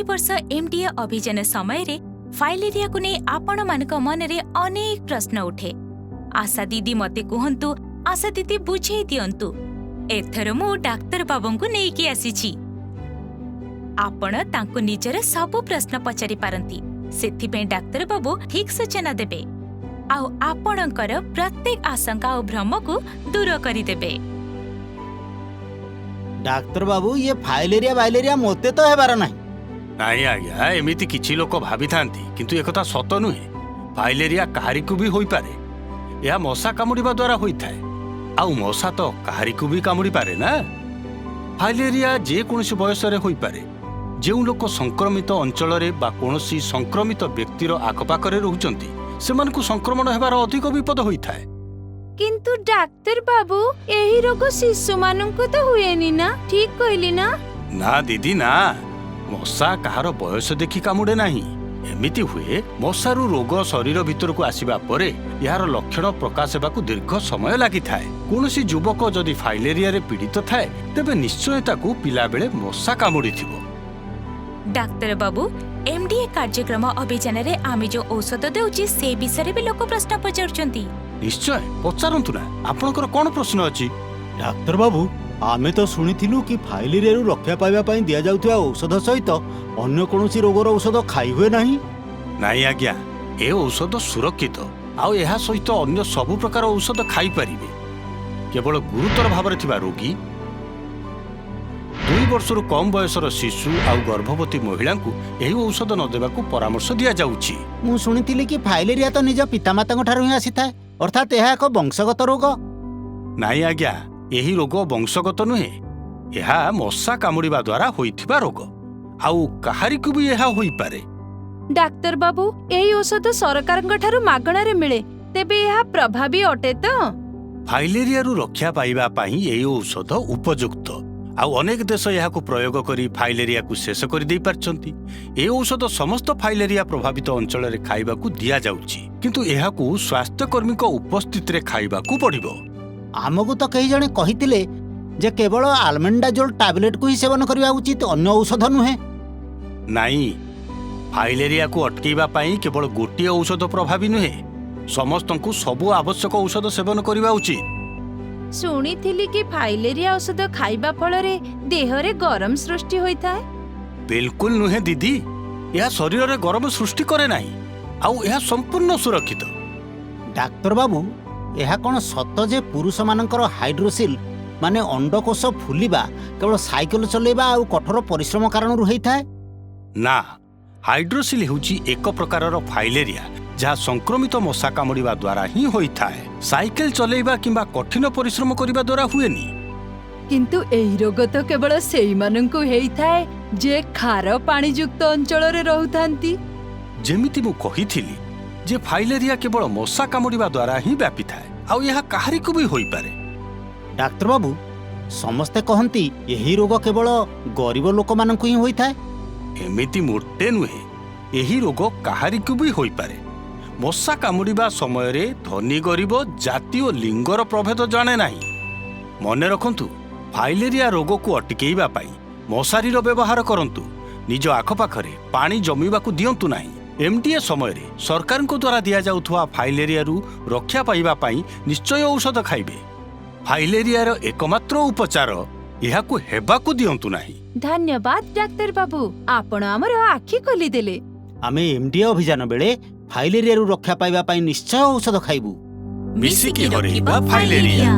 वर्ष एमडीए अभियान समय रे फाइलेरिया को नहीं आपण मानक मन रे अनेक प्रश्न उठे। आशा दीदी मते कहंतु, आशा दीदी बुझे दियंतु। एथर मु डाक्तर बाबू को नहीं की आसीची। आपण तांको निजर सब प्रश्न पचारि पारंती। सेथिपे डाक्तर बाबू ठीक सूचना देबे आउ आपणकर प्रत्येक आशंका और भ्रम को दूर करिदेबे। डाक्तर बाबू ये फाइलेरिया बाइलेरिया मोते तो हेबार नाही। नाई आज्ञा, एमिति किछि लोक भाबी थांती, किंतु एकथा सत नुहे। फाइलेरिया काहारिकु भी होई पारे। या मशा कामुड़िबा द्वारा होई थाए। आउ मशा तो काहारिकु भी कामुड़ी पारे ना। फाइलेरिया जे कोनोसी बयस रे होई पारे। जेउ लोक संक्रमित अंचल रे बा कोनोसी संक्रमित व्यक्तिर आखपाखरे रहुचंती, सेमानकु संक्रमण हेबार अधिक विपद होई थाए। किंतु डाक्तर बाबू एही रोग शिशु मानंको तो हुएनी ना, ठीक कहली ना? ना दीदी ना, मशा कहार बयस देखि कामुड़े नाही। एमिति हुए मशारू रोग शरीर भितर को आसीबा परे यार लक्षण प्रकाश हेबाकु दीर्घ समय लागि थाए। कोनोसी युवक जदि फाइलेरिया रे पीड़ित थाए तेबे निश्चय ताकू पिला बेले मशा कामुड़ी थिबो। डाक्तर बाबू एमडीए कार्यक्रम अभियान रे आमे जो औषध देउची से विषय भी लोक प्रश्न पचारुचंती। निश्चय पचारंतु ना, आपनकर कोन प्रश्न अछि? डाक्तर बाबू आमे तो सुनिथिलु कि फाइलेरिया रु रक्षा पाइबा पई दिया जाउथुवा औषध सहित अन्य कोनोसी रोगर औषध खाइ हुए नाही। नाई आज्ञा, ए औषध सुरक्षित आउ एहा सहित अन्य सब प्रकार औषध खाई परिबे। केवल गुरुतर भावरे थिबा रोगी, 2 वर्षरु कम बयसर शिशु आउ गर्भवती महिला को एही औषध न देबाकू परामर्श दिया जाउछि। मु सुनिथिली कि फाइलेरिया तो निज पितामाताଙ୍କ ठारु ही आसीथाय, अर्थात एहा एक वंशगत रोग। नाई आज्ञा, एही रोग वंशगत नुहे। एहा मशा कामुड़िबा द्वारा होइथिबा रोग आउ काहारिकु भी एहा होई पारे। डाक्तर बाबू एही औषध सरकारଙ୍କ ठारु मागणा रे मिले, तेबे एहा प्रभावी अटे तो? फाइलेरिया रु रक्षा पाइबा पई एही औषध उपयुक्त आउ अनेक देश एहाकू प्रयोग करी फाइलेरिया को शेष कर दे पारछंती। ए औषध समस्त फाइलेरिया प्रभावित अंचल रे खाइबाकू दिया जाउछि, किंतु एहाकू स्वास्थ्य कर्मी को उपस्थित रे खाइबाकू पड़िबो। आमको तो कई जने कहितिले जे केवल आल्मेंडाजोल टैबलेट को ही सेवन करबा उचित, अन्य औषध नुहे। नाई, फाइलेरिया को अटकेबा पई केवल गोटिए औषध प्रभावी नुहे। समस्तंकू सबु आवश्यक औषध सेवन करबा उचित। सुनिथिली कि फाइलेरिया औषध खाइबा फल रे देह रे गरम सृष्टि होई थाए। बिल्कुल नुहे दीदी, यह शरीर रे गरम सृष्टि करे नाही आउ यह संपूर्ण सुरक्षित। डाक्तर बाबू यह कौन सत जे पुरुष मानकर हाइड्रोसिल माने अंडकोश फुलिबा केवल साइकेल चलेबा आउ कठोर परिश्रम कारण होई थाए? ना, हाइड्रोसिल हेउची एक प्रकारर फाइलेरिया जहाँ संक्रमित मशा कामुड़िबा द्वारा ही होई थाए। साइकेल चलेबा किंबा कठिन परिश्रम करिबा द्वारा हुएनी। किंतु एही रोग तो केवल सेई मानंको हेई थाए जे खार पानी युक्त अंचल रे रहउथांती। जेमिति मु कहिथिली जे फाइलेरिया केवल मशा कामुड़िबा द्वारा ही व्यापी थाए आउ यह काहारिकु भी होई पारे। डाक्तर बाबू समस्ते कहंती यही रोग केवल गरीब लोक मानंको ही होई थाए। एमिति मोटे नुहे, यही रोग काहारिकु भी होई पारे। मशा कामुड़िबा समय रे धनी गरीब जाति और लिंगर प्रभेद जाने नाही। मने रखंतु, फाइलेरिया रोग को अटकेइबा पई मशारीर व्यवहार करंतु। निज आखपाखरे पानी जमीबाकू दियंतु नाही। एमडीए समय रे सरकार को द्वारा दिया जाउथवा फाइलेरिया रु रक्षा पाइबा पई निश्चय औषध खाइबे। फाइलेरिया रो एकमात्र उपचार एहाकू हेबाकू दियंतु नाही। धन्यवाद डाक्तर बाबू, आपण हमर आखि खोली देले। आमे एमडीए अभियान बेले फाइलेरिया रु रक्षा पाइबा पई निश्चय औषध खाइबू। मिसिकी हरेइबा फाइलेरिया।